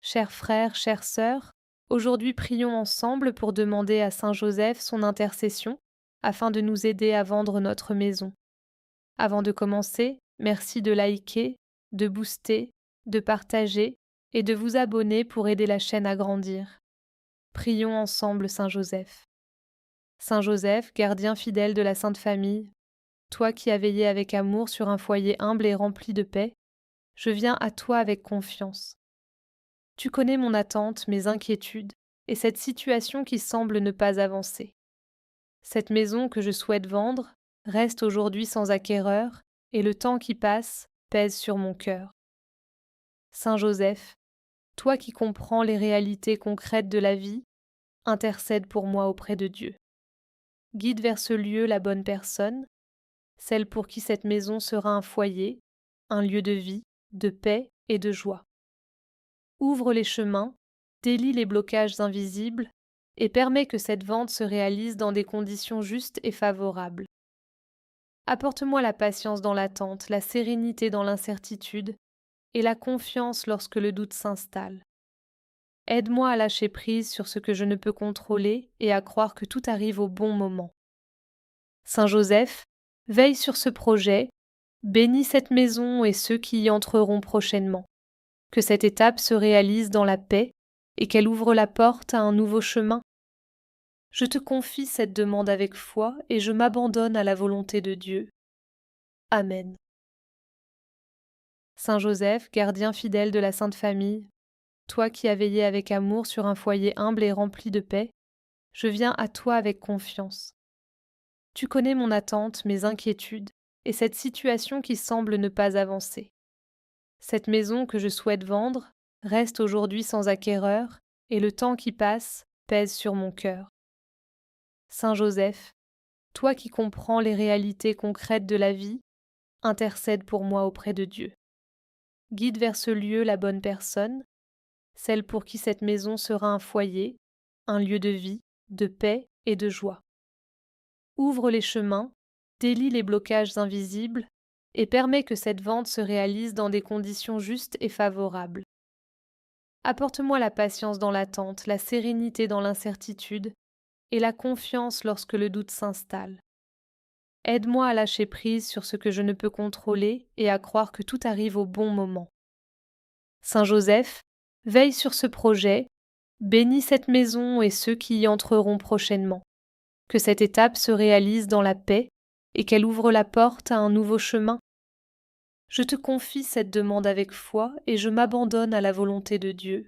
Chers frères, chères sœurs, aujourd'hui prions ensemble pour demander à Saint Joseph son intercession afin de nous aider à vendre notre maison. Avant de commencer, merci de liker, de booster, de partager et de vous abonner pour aider la chaîne à grandir. Prions ensemble Saint Joseph. Saint Joseph, gardien fidèle de la Sainte Famille, toi qui as veillé avec amour sur un foyer humble et rempli de paix, je viens à toi avec confiance. Tu connais mon attente, mes inquiétudes, et cette situation qui semble ne pas avancer. Cette maison que je souhaite vendre reste aujourd'hui sans acquéreur, et le temps qui passe pèse sur mon cœur. Saint Joseph, toi qui comprends les réalités concrètes de la vie, intercède pour moi auprès de Dieu. Guide vers ce lieu la bonne personne, celle pour qui cette maison sera un foyer, un lieu de vie, de paix et de joie. Ouvre les chemins, délie les blocages invisibles et permets que cette vente se réalise dans des conditions justes et favorables. Apporte-moi la patience dans l'attente, la sérénité dans l'incertitude et la confiance lorsque le doute s'installe. Aide-moi à lâcher prise sur ce que je ne peux contrôler et à croire que tout arrive au bon moment. Saint Joseph, veille sur ce projet, bénis cette maison et ceux qui y entreront prochainement. Que cette étape se réalise dans la paix et qu'elle ouvre la porte à un nouveau chemin. Je te confie cette demande avec foi et je m'abandonne à la volonté de Dieu. Amen. Saint Joseph, gardien fidèle de la Sainte Famille, toi qui as veillé avec amour sur un foyer humble et rempli de paix, je viens à toi avec confiance. Tu connais mon attente, mes inquiétudes et cette situation qui semble ne pas avancer. Cette maison que je souhaite vendre reste aujourd'hui sans acquéreur et le temps qui passe pèse sur mon cœur. Saint Joseph, toi qui comprends les réalités concrètes de la vie, intercède pour moi auprès de Dieu. Guide vers ce lieu la bonne personne, celle pour qui cette maison sera un foyer, un lieu de vie, de paix et de joie. Ouvre les chemins, délie les blocages invisibles et permets que cette vente se réalise dans des conditions justes et favorables. Apporte-moi la patience dans l'attente, la sérénité dans l'incertitude et la confiance lorsque le doute s'installe. Aide-moi à lâcher prise sur ce que je ne peux contrôler et à croire que tout arrive au bon moment. Saint Joseph, veille sur ce projet, bénis cette maison et ceux qui y entreront prochainement. Que cette étape se réalise dans la paix et qu'elle ouvre la porte à un nouveau chemin. Je te confie cette demande avec foi et je m'abandonne à la volonté de Dieu.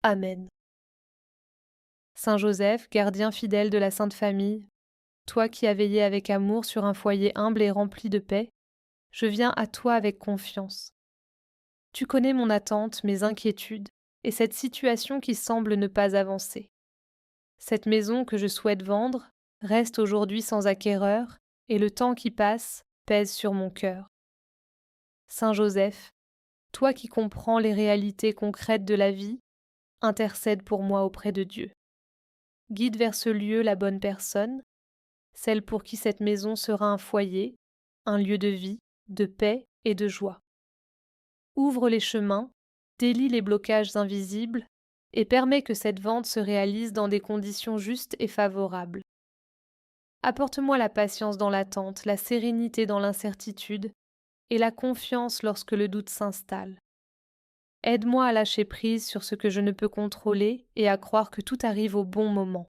Amen. Saint Joseph, gardien fidèle de la Sainte Famille, toi qui as veillé avec amour sur un foyer humble et rempli de paix, je viens à toi avec confiance. Tu connais mon attente, mes inquiétudes et cette situation qui semble ne pas avancer. Cette maison que je souhaite vendre reste aujourd'hui sans acquéreur et le temps qui passe pèse sur mon cœur. Saint Joseph, toi qui comprends les réalités concrètes de la vie, intercède pour moi auprès de Dieu. Guide vers ce lieu la bonne personne, celle pour qui cette maison sera un foyer, un lieu de vie, de paix et de joie. Ouvre les chemins, délie les blocages invisibles et permets que cette vente se réalise dans des conditions justes et favorables. Apporte-moi la patience dans l'attente, la sérénité dans l'incertitude et la confiance lorsque le doute s'installe. Aide-moi à lâcher prise sur ce que je ne peux contrôler et à croire que tout arrive au bon moment.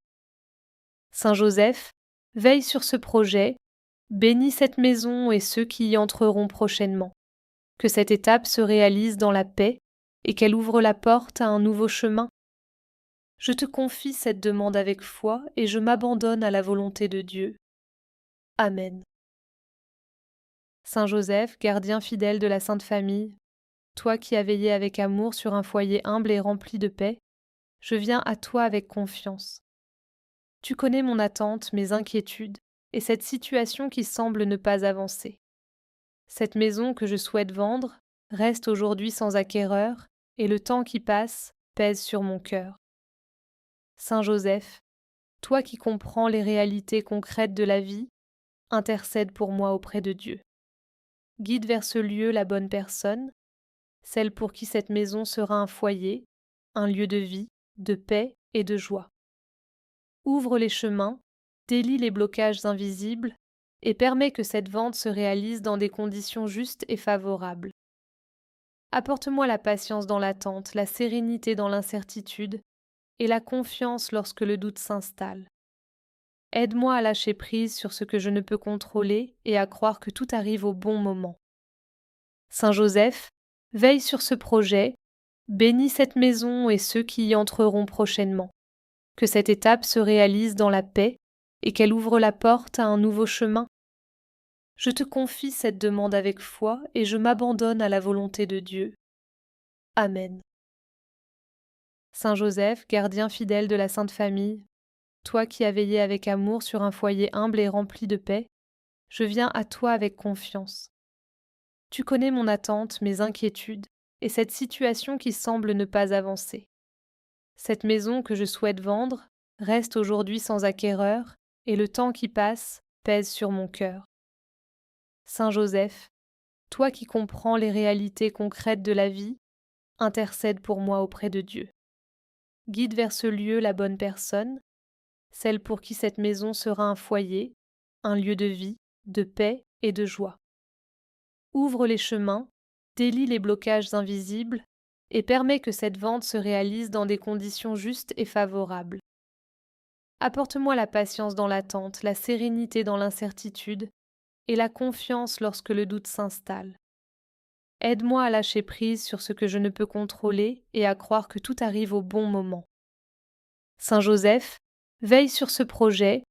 Saint Joseph, veille sur ce projet, bénis cette maison et ceux qui y entreront prochainement. Que cette étape se réalise dans la paix et qu'elle ouvre la porte à un nouveau chemin. Je te confie cette demande avec foi et je m'abandonne à la volonté de Dieu. Amen. Saint Joseph, gardien fidèle de la Sainte Famille, toi qui as veillé avec amour sur un foyer humble et rempli de paix, je viens à toi avec confiance. Tu connais mon attente, mes inquiétudes et cette situation qui semble ne pas avancer. Cette maison que je souhaite vendre reste aujourd'hui sans acquéreur et le temps qui passe pèse sur mon cœur. Saint Joseph, toi qui comprends les réalités concrètes de la vie, intercède pour moi auprès de Dieu. Guide vers ce lieu la bonne personne, celle pour qui cette maison sera un foyer, un lieu de vie, de paix et de joie. Ouvre les chemins, délie les blocages invisibles et permets que cette vente se réalise dans des conditions justes et favorables. Apporte-moi la patience dans l'attente, la sérénité dans l'incertitude et la confiance lorsque le doute s'installe. Aide-moi à lâcher prise sur ce que je ne peux contrôler et à croire que tout arrive au bon moment. Saint Joseph, veille sur ce projet, bénis cette maison et ceux qui y entreront prochainement. Que cette étape se réalise dans la paix et qu'elle ouvre la porte à un nouveau chemin. Je te confie cette demande avec foi et je m'abandonne à la volonté de Dieu. Amen. Saint Joseph, gardien fidèle de la Sainte Famille, toi qui as veillé avec amour sur un foyer humble et rempli de paix, je viens à toi avec confiance. Tu connais mon attente, mes inquiétudes, et cette situation qui semble ne pas avancer. Cette maison que je souhaite vendre reste aujourd'hui sans acquéreur, et le temps qui passe pèse sur mon cœur. Saint Joseph, toi qui comprends les réalités concrètes de la vie, intercède pour moi auprès de Dieu. Guide vers ce lieu la bonne personne, celle pour qui cette maison sera un foyer, un lieu de vie, de paix et de joie. Ouvre les chemins, délie les blocages invisibles et permets que cette vente se réalise dans des conditions justes et favorables. Apporte-moi la patience dans l'attente, la sérénité dans l'incertitude et la confiance lorsque le doute s'installe. Aide-moi à lâcher prise sur ce que je ne peux contrôler et à croire que tout arrive au bon moment. Saint Joseph, veille sur ce projet,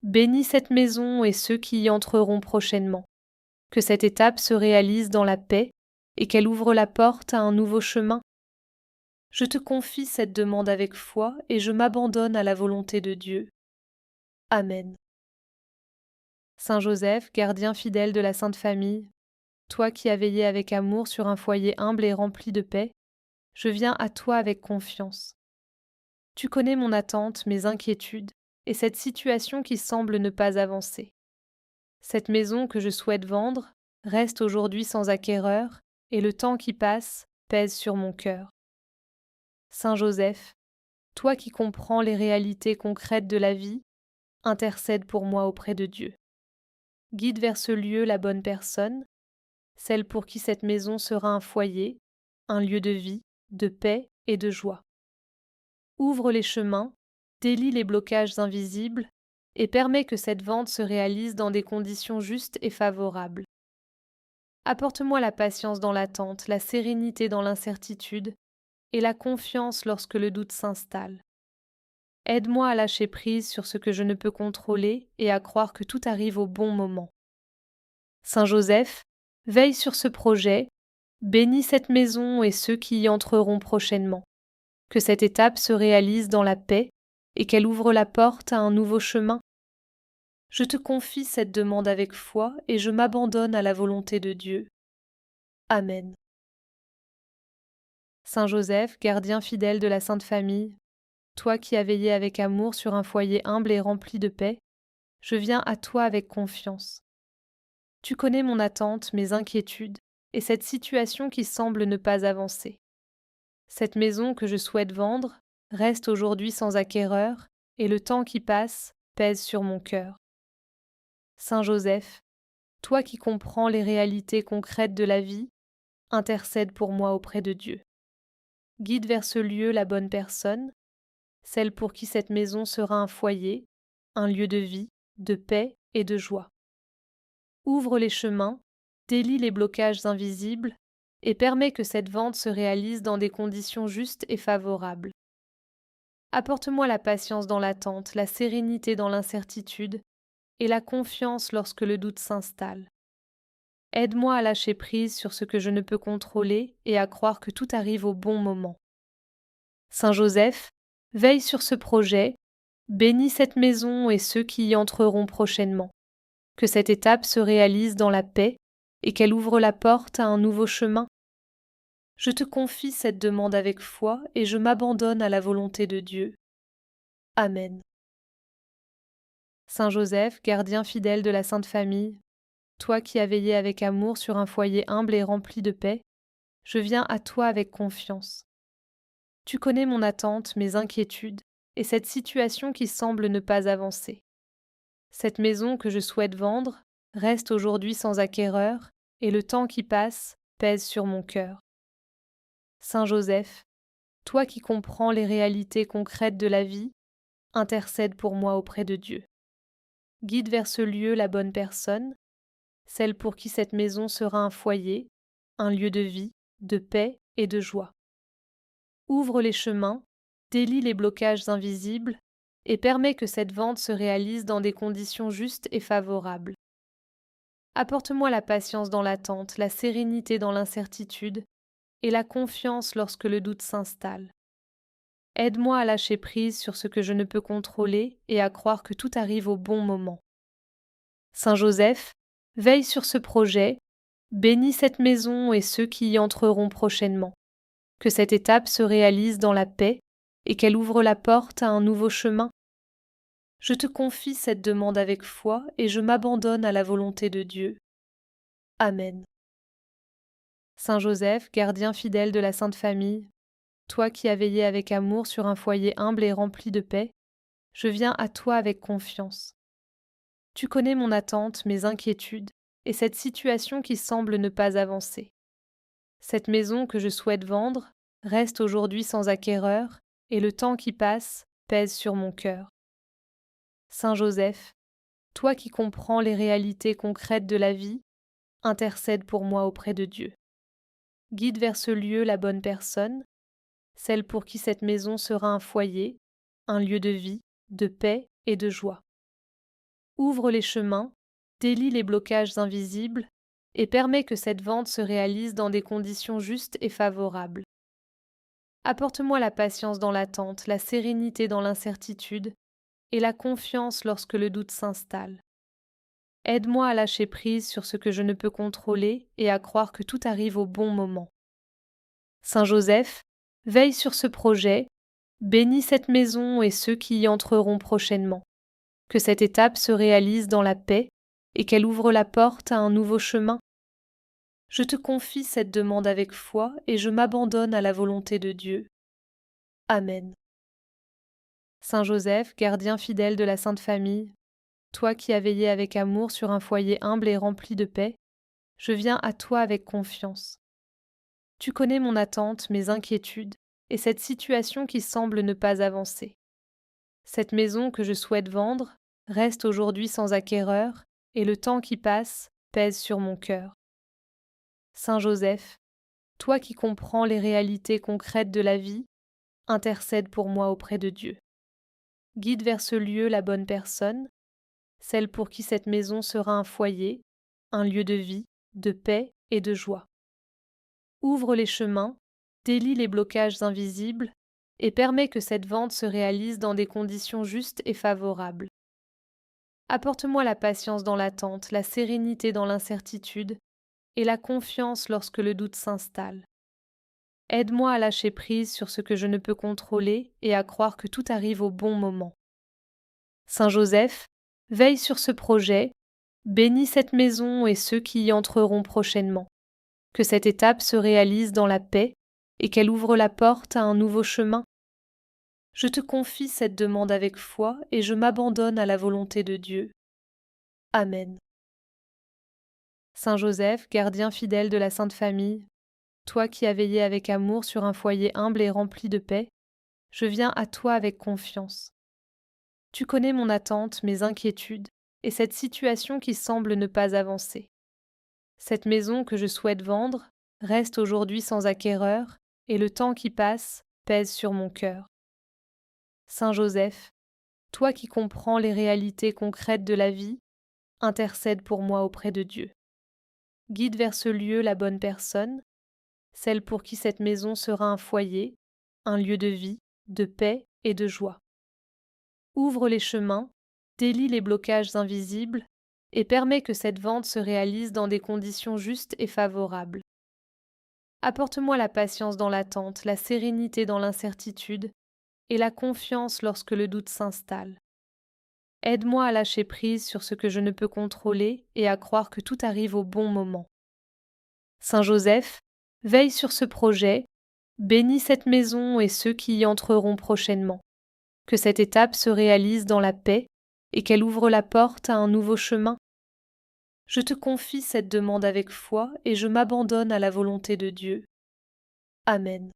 bénis cette maison et ceux qui y entreront prochainement. Que cette étape se réalise dans la paix et qu'elle ouvre la porte à un nouveau chemin. Je te confie cette demande avec foi et je m'abandonne à la volonté de Dieu. Amen. Saint Joseph, gardien fidèle de la Sainte Famille, toi qui as veillé avec amour sur un foyer humble et rempli de paix, je viens à toi avec confiance. Tu connais mon attente, mes inquiétudes, et cette situation qui semble ne pas avancer. Cette maison que je souhaite vendre reste aujourd'hui sans acquéreur, et le temps qui passe pèse sur mon cœur. Saint Joseph, toi qui comprends les réalités concrètes de la vie, intercède pour moi auprès de Dieu. Guide vers ce lieu la bonne personne, celle pour qui cette maison sera un foyer, un lieu de vie, de paix et de joie. Ouvre les chemins, délie les blocages invisibles et permets que cette vente se réalise dans des conditions justes et favorables. Apporte-moi la patience dans l'attente, la sérénité dans l'incertitude et la confiance lorsque le doute s'installe. Aide-moi à lâcher prise sur ce que je ne peux contrôler et à croire que tout arrive au bon moment. Saint Joseph, veille sur ce projet, bénis cette maison et ceux qui y entreront prochainement. Que cette étape se réalise dans la paix et qu'elle ouvre la porte à un nouveau chemin. Je te confie cette demande avec foi et je m'abandonne à la volonté de Dieu. Amen. Saint Joseph, gardien fidèle de la Sainte Famille, toi qui as veillé avec amour sur un foyer humble et rempli de paix, je viens à toi avec confiance. Tu connais mon attente, mes inquiétudes, et cette situation qui semble ne pas avancer. Cette maison que je souhaite vendre reste aujourd'hui sans acquéreur, et le temps qui passe pèse sur mon cœur. Saint Joseph, toi qui comprends les réalités concrètes de la vie, intercède pour moi auprès de Dieu. Guide vers ce lieu la bonne personne, celle pour qui cette maison sera un foyer, un lieu de vie, de paix et de joie. Ouvre les chemins, délie les blocages invisibles et permets que cette vente se réalise dans des conditions justes et favorables. Apporte-moi la patience dans l'attente, la sérénité dans l'incertitude et la confiance lorsque le doute s'installe. Aide-moi à lâcher prise sur ce que je ne peux contrôler et à croire que tout arrive au bon moment. Saint Joseph, veille sur ce projet, bénis cette maison et ceux qui y entreront prochainement. Que cette étape se réalise dans la paix et qu'elle ouvre la porte à un nouveau chemin. Je te confie cette demande avec foi et je m'abandonne à la volonté de Dieu. Amen. Saint Joseph, gardien fidèle de la Sainte Famille, toi qui as veillé avec amour sur un foyer humble et rempli de paix, je viens à toi avec confiance. Tu connais mon attente, mes inquiétudes, et cette situation qui semble ne pas avancer. Cette maison que je souhaite vendre reste aujourd'hui sans acquéreur, et le temps qui passe pèse sur mon cœur. Saint Joseph, toi qui comprends les réalités concrètes de la vie, intercède pour moi auprès de Dieu. Guide vers ce lieu la bonne personne, celle pour qui cette maison sera un foyer, un lieu de vie, de paix et de joie. Ouvre les chemins, délie les blocages invisibles et permets que cette vente se réalise dans des conditions justes et favorables. Apporte-moi la patience dans l'attente, la sérénité dans l'incertitude et la confiance lorsque le doute s'installe. Aide-moi à lâcher prise sur ce que je ne peux contrôler et à croire que tout arrive au bon moment. Saint Joseph, veille sur ce projet, bénis cette maison et ceux qui y entreront prochainement. Que cette étape se réalise dans la paix et qu'elle ouvre la porte à un nouveau chemin. Je te confie cette demande avec foi et je m'abandonne à la volonté de Dieu. Amen. Saint Joseph, gardien fidèle de la Sainte Famille, toi qui as veillé avec amour sur un foyer humble et rempli de paix, je viens à toi avec confiance. Tu connais mon attente, mes inquiétudes, et cette situation qui semble ne pas avancer. Cette maison que je souhaite vendre reste aujourd'hui sans acquéreur, et le temps qui passe pèse sur mon cœur. Saint Joseph, toi qui comprends les réalités concrètes de la vie, intercède pour moi auprès de Dieu. Guide vers ce lieu la bonne personne, celle pour qui cette maison sera un foyer, un lieu de vie, de paix et de joie. Ouvre les chemins, délie les blocages invisibles et permets que cette vente se réalise dans des conditions justes et favorables. Apporte-moi la patience dans l'attente, la sérénité dans l'incertitude et la confiance lorsque le doute s'installe. Aide-moi à lâcher prise sur ce que je ne peux contrôler et à croire que tout arrive au bon moment. Saint Joseph, veille sur ce projet, bénis cette maison et ceux qui y entreront prochainement. Que cette étape se réalise dans la paix et qu'elle ouvre la porte à un nouveau chemin. Je te confie cette demande avec foi et je m'abandonne à la volonté de Dieu. Amen. Saint Joseph, gardien fidèle de la Sainte Famille, toi qui as veillé avec amour sur un foyer humble et rempli de paix, je viens à toi avec confiance. Tu connais mon attente, mes inquiétudes, et cette situation qui semble ne pas avancer. Cette maison que je souhaite vendre reste aujourd'hui sans acquéreur, et le temps qui passe pèse sur mon cœur. Saint Joseph, toi qui comprends les réalités concrètes de la vie, intercède pour moi auprès de Dieu. Guide vers ce lieu la bonne personne, celle pour qui cette maison sera un foyer, un lieu de vie, de paix et de joie. Ouvre les chemins, délie les blocages invisibles et permets que cette vente se réalise dans des conditions justes et favorables. Apporte-moi la patience dans l'attente, la sérénité dans l'incertitude et la confiance lorsque le doute s'installe. Aide-moi à lâcher prise sur ce que je ne peux contrôler et à croire que tout arrive au bon moment. Saint Joseph, veille sur ce projet, bénis cette maison et ceux qui y entreront prochainement. Que cette étape se réalise dans la paix et qu'elle ouvre la porte à un nouveau chemin. Je te confie cette demande avec foi et je m'abandonne à la volonté de Dieu. Amen. Saint Joseph, gardien fidèle de la Sainte Famille, toi qui as veillé avec amour sur un foyer humble et rempli de paix, je viens à toi avec confiance. Tu connais mon attente, mes inquiétudes, et cette situation qui semble ne pas avancer. Cette maison que je souhaite vendre reste aujourd'hui sans acquéreur, et le temps qui passe pèse sur mon cœur. Saint Joseph, toi qui comprends les réalités concrètes de la vie, intercède pour moi auprès de Dieu. Guide vers ce lieu la bonne personne, celle pour qui cette maison sera un foyer, un lieu de vie, de paix et de joie. Ouvre les chemins, délie les blocages invisibles et permets que cette vente se réalise dans des conditions justes et favorables. Apporte-moi la patience dans l'attente, la sérénité dans l'incertitude et la confiance lorsque le doute s'installe. Aide-moi à lâcher prise sur ce que je ne peux contrôler et à croire que tout arrive au bon moment. Saint Joseph, veille sur ce projet, Bénis cette maison et ceux qui y entreront prochainement. Que cette étape se réalise dans la paix et qu'elle ouvre la porte à un nouveau chemin. Je te confie cette demande avec foi et je m'abandonne à la volonté de Dieu. Amen.